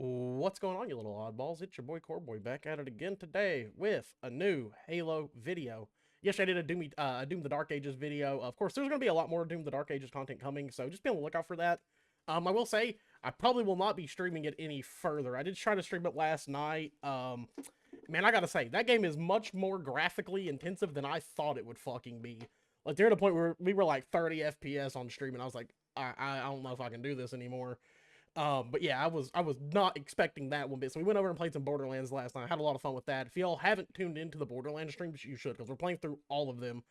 What's going on, you little oddballs? It's your boy Coreboy back at it again today with a new Halo video. Yesterday I did a Doom the Dark Ages video. Of course, there's going to be a lot more Doom the Dark Ages content coming, so just be on the lookout for that. I will say, I probably will not be streaming it any further. I did try to stream it last night. Man, I gotta say, that game is much more graphically intensive than I thought it would fucking be. Like, there at a point where we were like 30 FPS on stream, and I was like, I don't know if I can do this anymore. But yeah, I was not expecting that one bit. So we went over and played some Borderlands last night. I had a lot of fun with that. If y'all haven't tuned into the Borderlands streams, you should, because we're playing through all of them.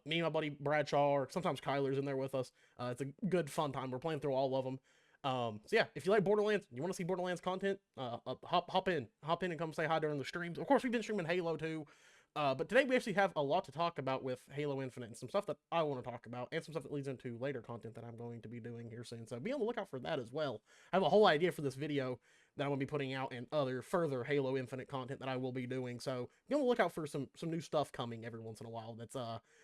Me and my buddy Bradshaw, or sometimes Kyler's in there with us. It's a good fun time. We're playing through all of them. So yeah, if you like Borderlands, you want to see Borderlands content, hop in and come say hi during the streams. Of course, we've been streaming Halo too. But today we actually have a lot to talk about with Halo Infinite and some stuff that I want to talk about and some stuff that leads into later content that I'm going to be doing here soon. So be on the lookout for that as well. I have a whole idea for this video that I'm going to be putting out and other further Halo Infinite content that I will be doing. So be on the lookout for some new stuff coming every once in a while that's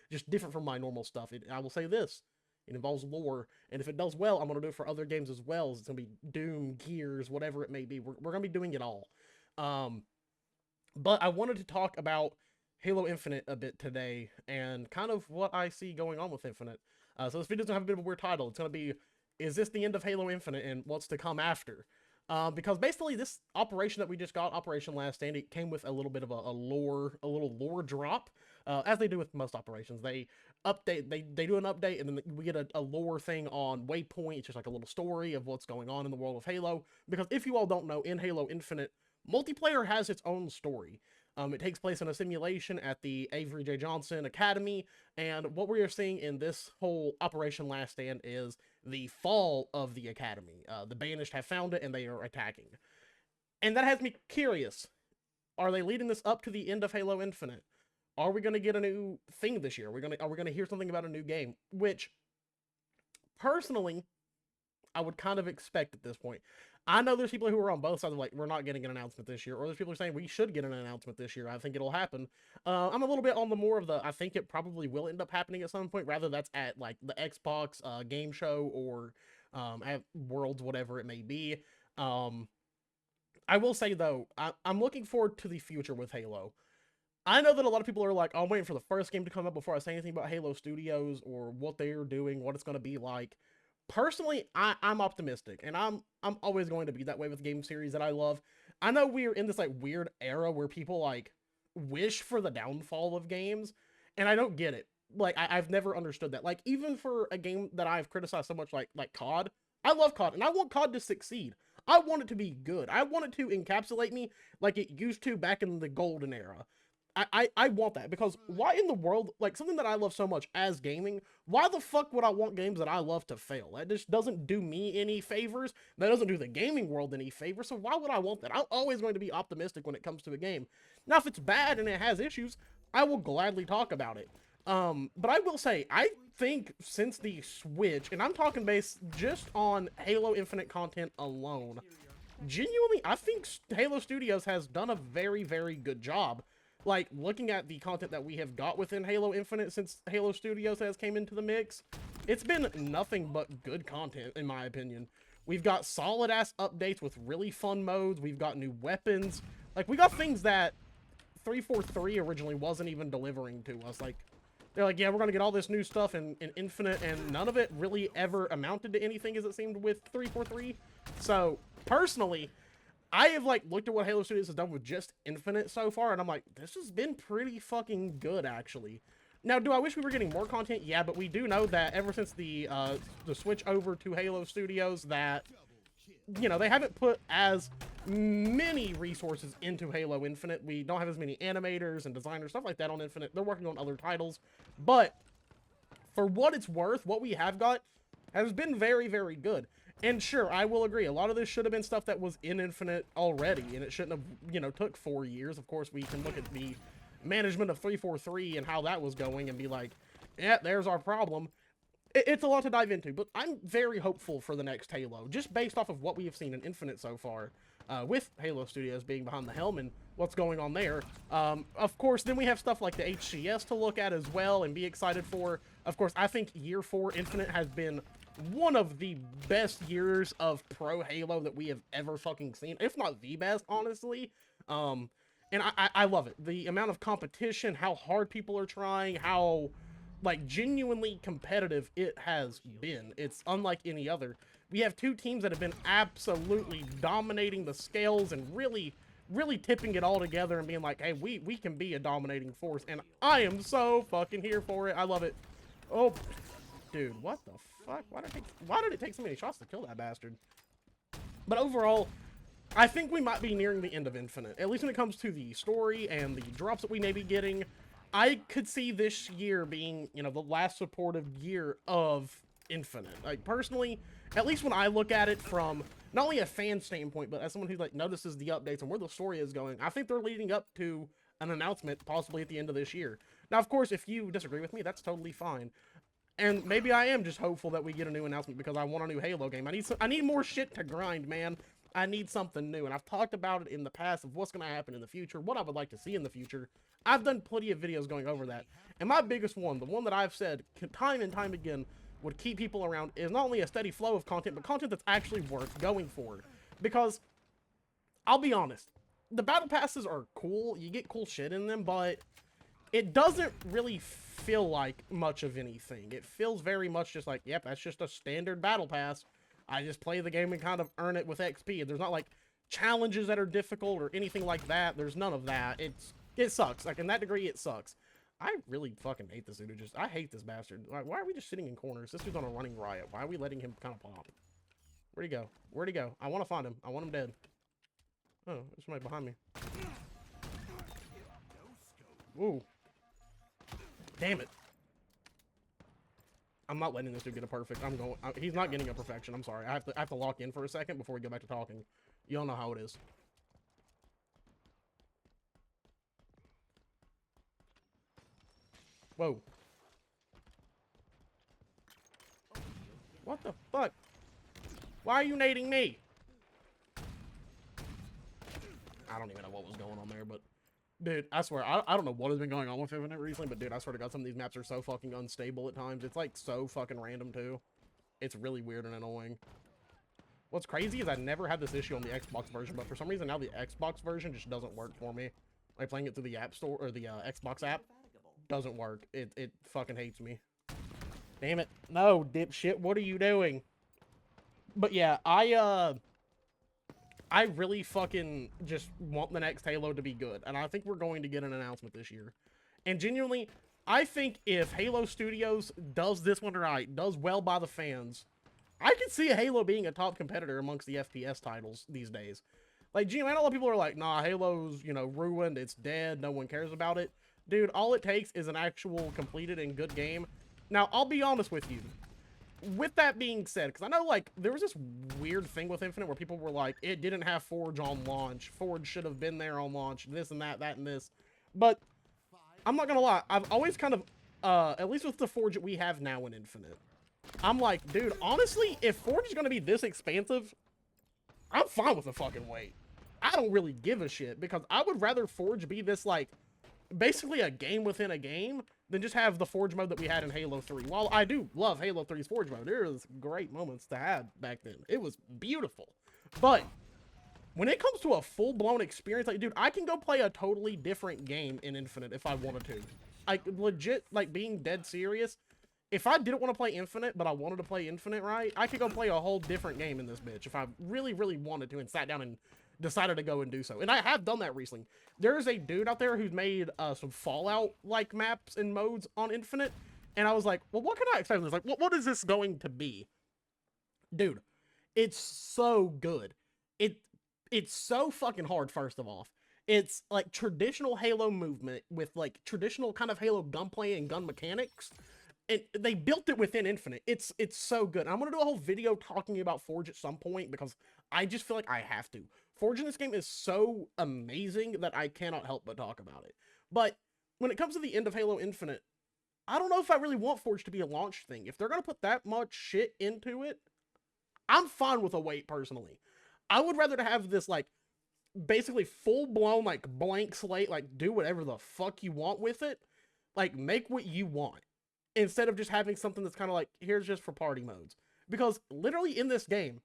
just different from my normal stuff. I will say this. It involves lore, and if it does well, I'm going to do it for other games as well. It's going to be Doom, Gears, whatever it may be. We're going to be doing it all. But I wanted to talk about Halo Infinite a bit today, and kind of what I see going on with Infinite. So this video's gonna have a bit of a weird title. It's gonna be, is this the end of Halo Infinite and what's to come after? Because basically this operation that we just got, Operation Last Stand, it came with a little bit of a little lore drop, as they do with most operations. They update, they do an update, and then we get a lore thing on Waypoint. It's just like a little story of what's going on in the world of Halo. Because if you all don't know, in Halo Infinite, multiplayer has its own story. It takes place in a simulation at the Avery J. Johnson Academy, and what we are seeing in this whole Operation Last Stand is the fall of the Academy. The Banished have found it, and they are attacking. And that has me curious. Are they leading this up to the end of Halo Infinite? Are we going to get a new thing this year? Are we going to hear something about a new game? Which, personally, I would kind of expect at this point. I know there's people who are on both sides of like, we're not getting an announcement this year, or there's people who are saying we should get an announcement this year. I think it'll happen. I'm a little bit on the more of the, I think it probably will end up happening at some point, rather that's at like the Xbox game show or at Worlds, whatever it may be. I will say though, I'm looking forward to the future with Halo. I know that a lot of people are like, oh, I'm waiting for the first game to come up before I say anything about Halo Studios or what they're doing, what it's going to be like. Personally, I'm optimistic, and I'm always going to be that way with game series that I love. I know we're in this like weird era where people like wish for the downfall of games, and I don't get it. Like I've never understood that. Like even for a game that I've criticized so much, like COD, I love COD, and I want COD to succeed. I want it to be good. I want it to encapsulate me like it used to back in the golden era. I want that, because why in the world, like something that I love so much as gaming, why the fuck would I want games that I love to fail? That just doesn't do me any favors. That doesn't do the gaming world any favors. So why would I want that? I'm always going to be optimistic when it comes to a game. Now, if it's bad and it has issues, I will gladly talk about it. But I will say, I think since the Switch, and I'm talking based just on Halo Infinite content alone, genuinely, I think Halo Studios has done a very, very good job. Like, looking at the content that we have got within Halo Infinite since Halo Studios has came into the mix, it's been nothing but good content, in my opinion. We've got solid-ass updates with really fun modes. We've got new weapons. Like, we got things that 343 originally wasn't even delivering to us. Like, they're like, yeah, we're going to get all this new stuff in Infinite, and none of it really ever amounted to anything, as it seemed, with 343. So, personally, I have, like, looked at what Halo Studios has done with just Infinite so far, and I'm like, this has been pretty fucking good, actually. Now, do I wish we were getting more content? Yeah, but we do know that ever since the switch over to Halo Studios that, you know, they haven't put as many resources into Halo Infinite. We don't have as many animators and designers, stuff like that on Infinite. They're working on other titles. But for what it's worth, what we have got has been very, very good. And sure, I will agree, a lot of this should have been stuff that was in Infinite already, and it shouldn't have, you know, took 4 years. Of course, we can look at the management of 343 and how that was going and be like, yeah, there's our problem. It's a lot to dive into, but I'm very hopeful for the next Halo, just based off of what we have seen in Infinite so far, with Halo Studios being behind the helm and what's going on there. Of course, then we have stuff like the HCS to look at as well and be excited for. Of course, I think Year 4 Infinite has been one of the best years of pro Halo that we have ever fucking seen, if not the best, honestly. And I love it. The amount of competition, how hard people are trying, how like genuinely competitive it has been. It's unlike any other. We have two teams that have been absolutely dominating the scales and really tipping it all together and being like, hey, we can be a dominating force, and I am so fucking here for it. I love it. Oh, dude, what the fuck? Why did it take so many shots to kill that bastard? But overall, I think we might be nearing the end of Infinite, at least when it comes to the story and the drops that we may be getting. I could see this year being, you know, the last supportive year of Infinite. Like, personally, at least when I look at it from not only a fan standpoint, but as someone who, like, notices the updates and where the story is going, I think they're leading up to an announcement possibly at the end of this year. Now, of course, if you disagree with me, that's totally fine. And maybe I am just hopeful that we get a new announcement because I want a new Halo game. I need more shit to grind, man. I need something new, and I've talked about it in the past of what's going to happen in the future, what I would like to see in the future. I've done plenty of videos going over that, and my biggest one, the one that I've said time and time again would keep people around, is not only a steady flow of content, but content that's actually worth going for. Because, I'll be honest, the battle passes are cool, you get cool shit in them, but it doesn't really feel like much of anything. It feels very much just like, yep, that's just a standard battle pass. I just play the game and kind of earn it with XP. There's not like challenges that are difficult or anything like that. There's none of that. It sucks. Like, in that degree, it sucks. I really fucking hate this dude. I hate this bastard. Like, why are we just sitting in corners? This dude's on a running riot. Why are we letting him kind of pop? Where'd he go? Where'd he go? I want to find him. I want him dead. Oh, there's somebody behind me. Ooh. Damn it. I'm not letting this dude get a perfect. He's not getting a perfection. I'm sorry. I have to lock in for a second before we go back to talking. You all know how it is. Whoa. What the fuck? Why are you nading me? I don't even know what was going on there, but dude, I swear, I don't know what has been going on with Infinite recently, but dude, I swear to God, some of these maps are so fucking unstable at times. It's like so fucking random too. It's really weird and annoying. What's crazy is I never had this issue on the Xbox version, but for some reason now the Xbox version just doesn't work for me. Like playing it through the App Store or the Xbox app doesn't work. It fucking hates me. Damn it. No, dipshit, what are you doing? But yeah, I really fucking just want the next Halo to be good, and I think we're going to get an announcement this year. And genuinely, I think if Halo Studios does this one right, does well by the fans, I could see Halo being a top competitor amongst the FPS titles these days. Like, gee, man, a lot of people are like, nah, Halo's, you know, ruined, it's dead, no one cares about it. Dude, all it takes is an actual completed and good game. Now, I'll be honest with you. With that being said, because I know, like, there was this weird thing with Infinite where people were like, it didn't have Forge on launch. Forge should have been there on launch. This and that, that and this. But, I'm not gonna lie. I've always kind of, at least with the Forge that we have now in Infinite, I'm like, dude, honestly, if Forge is gonna be this expansive, I'm fine with the fucking wait. I don't really give a shit, because I would rather Forge be this, like, basically a game within a game than just have the Forge mode that we had in Halo 3. While I do love Halo 3's Forge mode, there was great moments to have back then. It was beautiful. But when it comes to a full-blown experience, like, dude, I can go play a totally different game in Infinite if I wanted to. Like, legit, like, being dead serious, if I didn't want to play Infinite, but I wanted to play Infinite, right, I could go play a whole different game in this bitch if I really, really wanted to and sat down and decided to go and do so. And I have done that recently. There's a dude out there who's made some Fallout-like maps and modes on Infinite, and I was like, well, what can I expect? Like, what is this going to be? Dude, it's so good. It's so fucking hard, first of all. It's like traditional Halo movement with like traditional kind of Halo gunplay and gun mechanics. And they built it within Infinite. It's so good. And I'm gonna do a whole video talking about Forge at some point because I just feel like I have to. Forge in this game is so amazing that I cannot help but talk about it. But when it comes to the end of Halo Infinite, I don't know if I really want Forge to be a launch thing. If they're gonna put that much shit into it, I'm fine with a wait personally. I would rather to have this like basically full-blown like blank slate, like do whatever the fuck you want with it, like make what you want, instead of just having something that's kind of like, here's just for party modes. because literally in this game,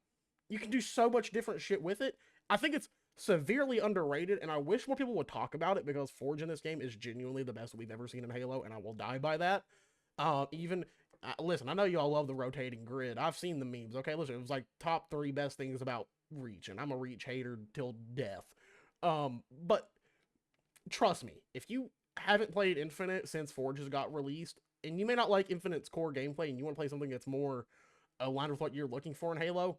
you can do so much different shit with it. I think it's severely underrated, and I wish more people would talk about it, because Forge in this game is genuinely the best we've ever seen in Halo, and I will die by that. Listen, I know y'all love the rotating grid. I've seen the memes. Okay, listen, it was like top 3 best things about Reach, and I'm a Reach hater till death. But trust me, if you haven't played Infinite since Forge has got released, and you may not like Infinite's core gameplay, and you want to play something that's more aligned with what you're looking for in Halo,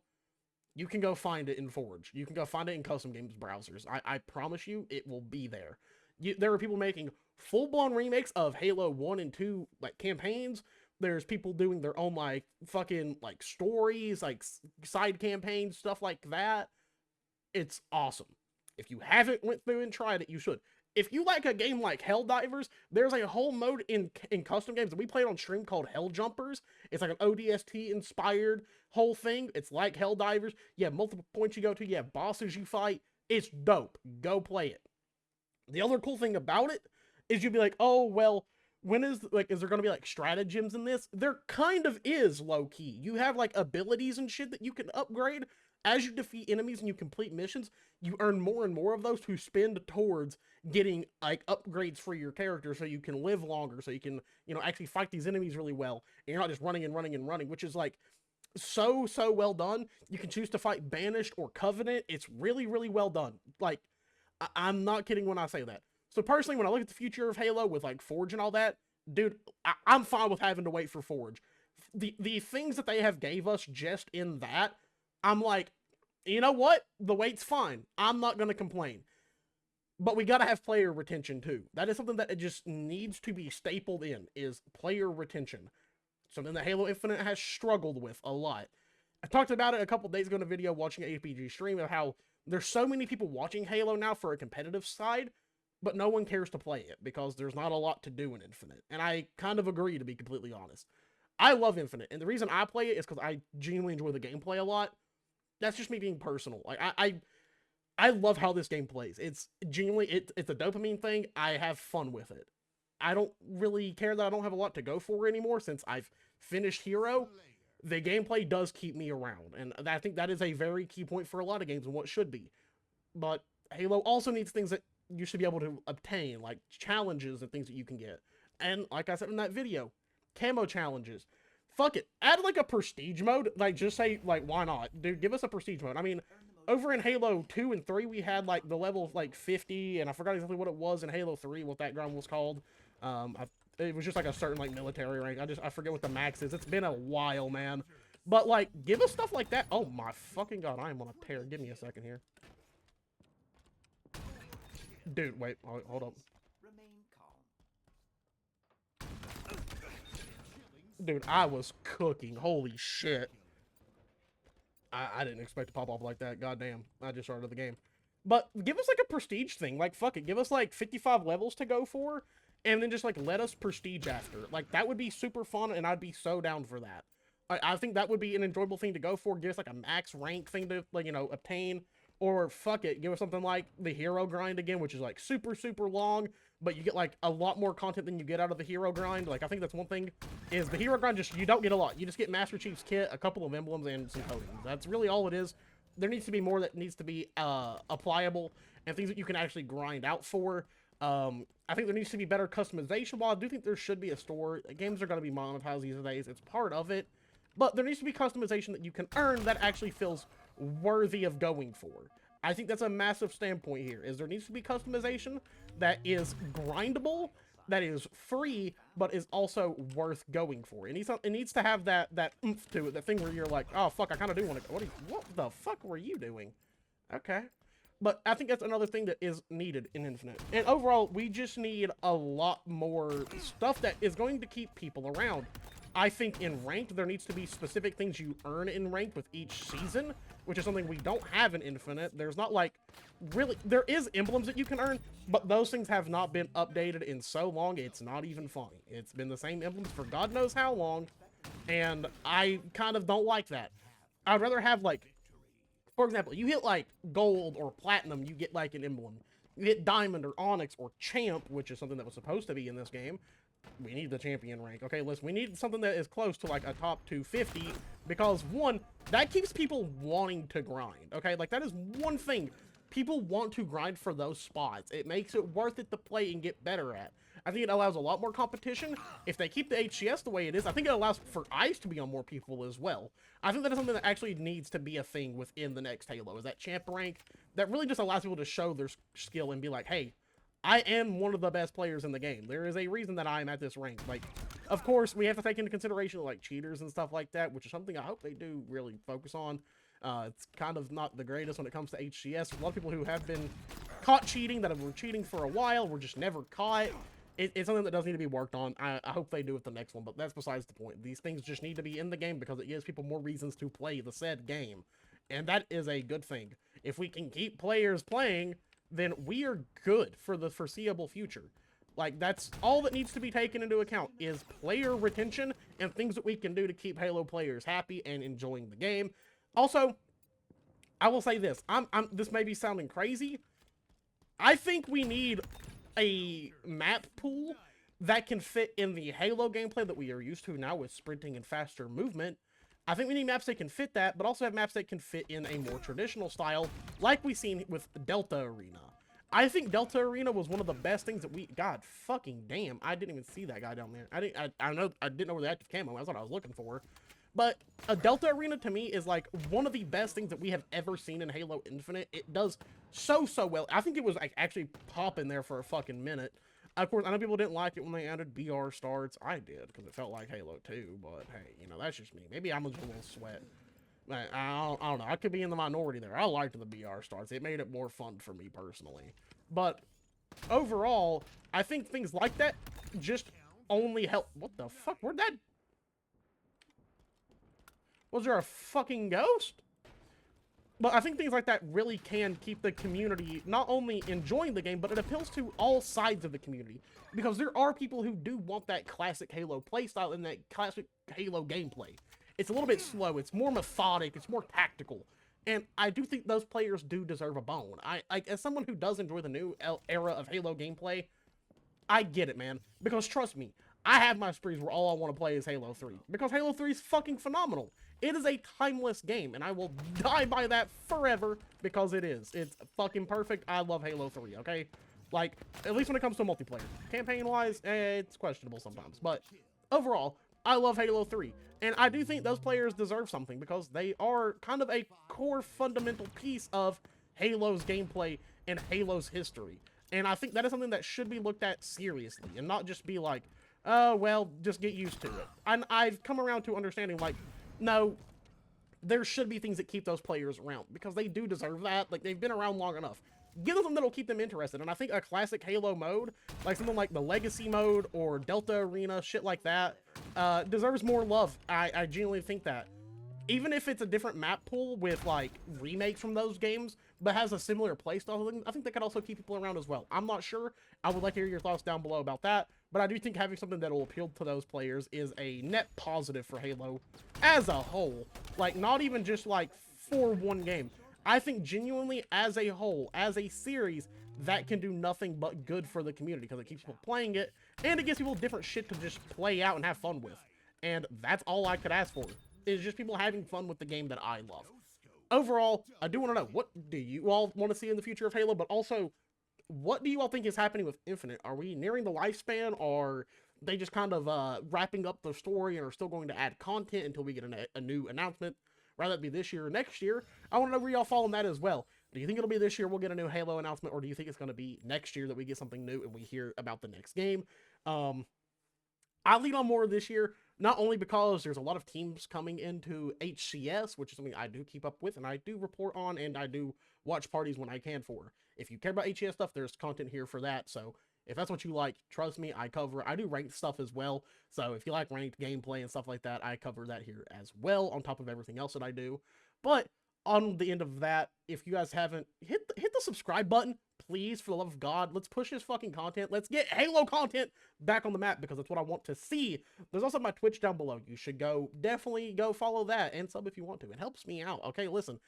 you can go find it in Forge. You can go find it in custom games browsers. I promise you, it will be there. There are people making full-blown remakes of Halo 1 and 2, like, campaigns. There's people doing their own, like, fucking, like, stories, like, side campaigns, stuff like that. It's awesome. If you haven't went through and tried it, you should. If you like a game like Helldivers, there's a whole mode in custom games that we played on stream called Hell Jumpers. It's like an ODST-inspired whole thing. It's like Helldivers. You have multiple points you go to. You have bosses you fight. It's dope. Go play it. The other cool thing about it is you'd be like, oh, well, is there going to be, like, stratagems in this? There kind of is, low-key. You have, like, abilities and shit that you can upgrade. As you defeat enemies and you complete missions, you earn more and more of those to spend towards getting, like, upgrades for your character so you can live longer, so you can, actually fight these enemies really well, and you're not just running and running and running, which is, like, so well done. You can choose to fight Banished or Covenant. It's really, really well done. Like, I'm not kidding when I say that. So personally, when I look at the future of Halo with, like, Forge and all that, dude, I'm fine with having to wait for Forge. The things that they have gave us just in that, I'm like, you know what? The wait's fine. I'm not going to complain. But we got to have player retention too. That is something that it just needs to be stapled in, is player retention. Something that Halo Infinite has struggled with a lot. I talked about it a couple days ago in a video watching an APG stream of how there's so many people watching Halo now for a competitive side, but no one cares to play it because there's not a lot to do in Infinite. And I kind of agree, to be completely honest. I love Infinite, and the reason I play it is because I genuinely enjoy the gameplay a lot. That's just me being personal. Like, I love how this game plays. It's genuinely, it's a dopamine thing. I have fun with it. I don't really care that I don't have a lot to go for anymore since I've finished Hero. The gameplay does keep me around, and I think that is a very key point for a lot of games and what should be. But Halo also needs things that you should be able to obtain, like challenges and things that you can get. And like I said in that video, camo challenges. Fuck it. Add, like, a prestige mode. Like, just say, like, why not? Dude, give us a prestige mode. I mean, over in Halo 2 and 3, we had, like, the level of, like, 50, and I forgot exactly what it was in Halo 3, what that grind was called. It was just, like, a certain, like, military rank. I forget what the max is. It's been a while, man. But, like, give us stuff like that. Oh, my fucking God. I am on a tear. Give me a second here. Dude, wait. Hold up. Dude, I was cooking. Holy shit. I didn't expect to pop off like that. Goddamn. I just started the game. But give us, like, a prestige thing. Like, fuck it. Give us, like, 55 levels to go for. And then just, like, let us prestige after. Like, that would be super fun, and I'd be so down for that. I think that would be an enjoyable thing to go for. Give us, like, a max rank thing to, like, obtain. Or, fuck it, give us something like the hero grind again, which is, like, super, super long, but you get, like, a lot more content than you get out of the hero grind. Like, I think that's one thing, is the hero grind you don't get a lot. You just get Master Chief's kit, a couple of emblems, and some coatings. That's really all it is. There needs to be more that needs to be applicable, and things that you can actually grind out for. I think there needs to be better customization. While I do think there should be a store, games are going to be monetized these days. It's part of it. But there needs to be customization that you can earn that actually feels worthy of going for. I think that's a massive standpoint here, is there needs to be customization that is grindable, that is free, but is also worth going for. It needs to have that oomph to it, that thing where you're like, oh, fuck, I kind of do want to go. What the fuck were you doing? Okay. But I think that's another thing that is needed in Infinite. And overall, we just need a lot more stuff that is going to keep people around. I think in Ranked, there needs to be specific things you earn in Ranked with each season, which is something we don't have in Infinite. There's not, like, really, there is emblems that you can earn, but those things have not been updated in so long, it's not even funny. It's been the same emblems for God knows how long, and I kind of don't like that. I'd rather have, like, for example, you hit, like, gold or platinum, you get, like, an emblem. You hit diamond or onyx or champ, which is something that was supposed to be in this game, We need the champion rank. Okay, listen, we need something that is close to like a top 250 because one, that keeps people wanting to grind. Okay, like that is one thing. People want to grind for those spots. It makes it worth it to play and get better at. I think it allows a lot more competition. If they keep the HCS the way it is, I think it allows for ice to be on more people as well. I think that is something that actually needs to be a thing within the next Halo, is that champ rank that really just allows people to show their skill and be like, hey, I am one of the best players in the game. There is a reason that I am at this rank. Like, of course, we have to take into consideration like cheaters and stuff like that, which is something I hope they do really focus on. It's kind of not the greatest when it comes to HCS. A lot of people who have been caught cheating, that were cheating for a while, were just never caught. It's something that does need to be worked on. I hope they do with the next one, but that's besides the point. These things just need to be in the game because it gives people more reasons to play the said game. And that is a good thing. If we can keep players playing, then we are good for the foreseeable future. Like, that's all that needs to be taken into account is player retention and things that we can do to keep Halo players happy and enjoying the game. Also, I will say this. This may be sounding crazy. I think we need a map pool that can fit in the Halo gameplay that we are used to now with sprinting and faster movement. I think we need maps that can fit that, but also have maps that can fit in a more traditional style, like we've seen with Delta Arena. I think Delta Arena was one of the best things that we... God fucking damn, I didn't even see that guy down there. I didn't know where the active camo was. That's what I was looking for. But a Delta Arena to me is like one of the best things that we have ever seen in Halo Infinite. It does so well. I think it was like actually popping there for a fucking minute. Of course, I know people didn't like it when they added BR starts. I did, because it felt like Halo 2, but hey, you know, that's just me. Maybe I'm just a little sweat. I don't know. I could be in the minority there. I liked the BR starts. It made it more fun for me personally. But overall, I think things like that just only help. What the fuck? Where'd that... Was there a fucking ghost? But I think things like that really can keep the community not only enjoying the game, but it appeals to all sides of the community. Because there are people who do want that classic Halo playstyle and that classic Halo gameplay. It's a little bit slow, it's more methodic, it's more tactical. And I do think those players do deserve a bone. As someone who does enjoy the new era of Halo gameplay, I get it, man. Because trust me, I have my sprees where all I want to play is Halo 3. Because Halo 3 is fucking phenomenal. It is a timeless game, and I will die by that forever because it is. It's fucking perfect. I love Halo 3, okay? Like, at least when it comes to multiplayer. Campaign-wise, it's questionable sometimes. But overall, I love Halo 3. And I do think those players deserve something because they are kind of a core fundamental piece of Halo's gameplay and Halo's history. And I think that is something that should be looked at seriously and not just be like, oh, well, just get used to it. And I've come around to understanding, like, no, there should be things that keep those players around because they do deserve that. Like, they've been around long enough. Give them something that'll keep them interested. And I think a classic Halo mode, like something like the Legacy mode or Delta Arena, shit like that, deserves more love. I genuinely think that. Even if it's a different map pool with, like, remakes from those games, but has a similar playstyle, I think that could also keep people around as well. I'm not sure. I would like to hear your thoughts down below about that. But I do think having something that will appeal to those players is a net positive for Halo as a whole. Like, not even just, like, for one game. I think genuinely, as a whole, as a series, that can do nothing but good for the community because it keeps people playing it, and it gives people different shit to just play out and have fun with. And that's all I could ask for, is just people having fun with the game that I love. Overall, I do want to know, what do you all want to see in the future of Halo, but also, what do you all think is happening with Infinite? Are we nearing the lifespan, or are they just kind of wrapping up the story and are still going to add content until we get a new announcement? Rather it be this year or next year. I want to know where y'all fall on that as well. Do you think it'll be this year we'll get a new Halo announcement, or do you think it's going to be next year that we get something new and we hear about the next game? I lean on more this year, not only because there's a lot of teams coming into HCS, which is something I do keep up with and I do report on and I do watch parties when I can for. If you care about HCS stuff, there's content here for that. So if that's what you like, trust me, I cover. I do ranked stuff as well. So if you like ranked gameplay and stuff like that, I cover that here as well on top of everything else that I do. But on the end of that, if you guys haven't, hit the subscribe button, please, for the love of God. Let's push this fucking content. Let's get Halo content back on the map because that's what I want to see. There's also my Twitch down below. You should definitely go follow that and sub if you want to. It helps me out. Okay, listen,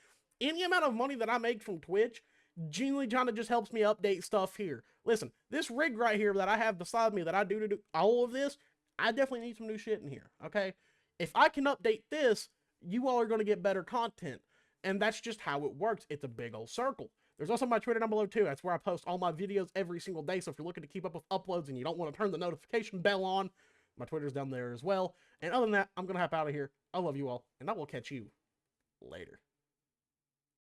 any amount of money that I make from Twitch genuinely kind of just helps me update stuff here. Listen, this rig right here that I have beside me that I do to do all of this, I definitely need some new shit in here, okay? If I can update this, you all are going to get better content. And that's just how it works. It's a big old circle. There's also my Twitter down below too. That's where I post all my videos every single day. So if you're looking to keep up with uploads and you don't want to turn the notification bell on, my Twitter's down there as well. And other than that, I'm going to hop out of here. I love you all, and I will catch you later.